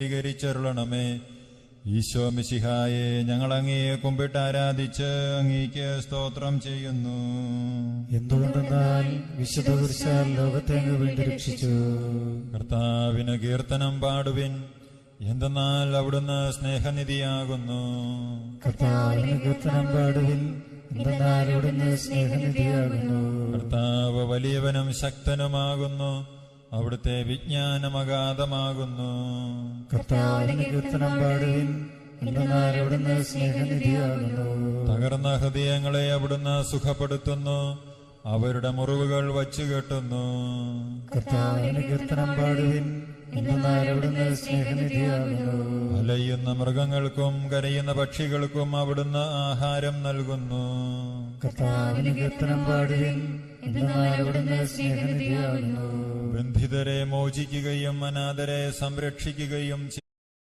സ്വീകരിച്ചരുളണമേ. ഈശോ മിശിഹായെ, ഞങ്ങൾ അങ്ങയെ കുമ്പിട്ട് ആരാധിച്ച് അങ്ങേക്ക് സ്തോത്രം ചെയ്യുന്നു. എന്തുകൊണ്ടെന്നാൽ വിശുദ്ധ കുരിശാൽ ലോകത്തെ അങ്ങ് വീണ്ടും രക്ഷിച്ചു. കർത്താവിന് കീർത്തനം പാടുവിൻ, എന്തെന്നാൽ അവിടുന്ന് സ്നേഹനിധിയാകുന്നു. കർത്താവിന് കീർത്തനം പാടുവിൻ, എന്തെന്നാൽ അവിടുന്ന് സ്നേഹനിധിയാകുന്നു. കർത്താവ് വലിയവനും ശക്തനുമാകുന്നു, അവിടുത്തെ വിജ്ഞാനം അഗാധമാകുന്നു. കർത്താവിന് കീർത്തനം പാടുവിൻ, എന്തെന്നാൽ അവിടുന്ന് സ്നേഹനിധിയാകുന്നു. തകർന്ന ഹൃദയങ്ങളെ അവിടുന്ന് സുഖപ്പെടുത്തുന്നു, അവരുടെ മുറിവുകൾ വച്ചുകെട്ടുന്നു. കർത്താവിന് കീർത്തനം പാടുവിൻ, എന്തെന്നാൽ അവിടുന്ന് സ്നേഹനിധിയാകുന്നു. അലയുന്ന മൃഗങ്ങൾക്കും കരയുന്ന പക്ഷികൾക്കും അവിടുന്ന് ആഹാരം നൽകുന്നു. കർത്താവിന് കീർത്തനം പാടുവിൻ, എന്തെന്നാൽ അവിടുന്ന് സ്നേഹനിധിയാകുന്നു. ബന്ധിതരെ മോചിക്കുകയും അനാഥരെ സംരക്ഷിക്കുകയും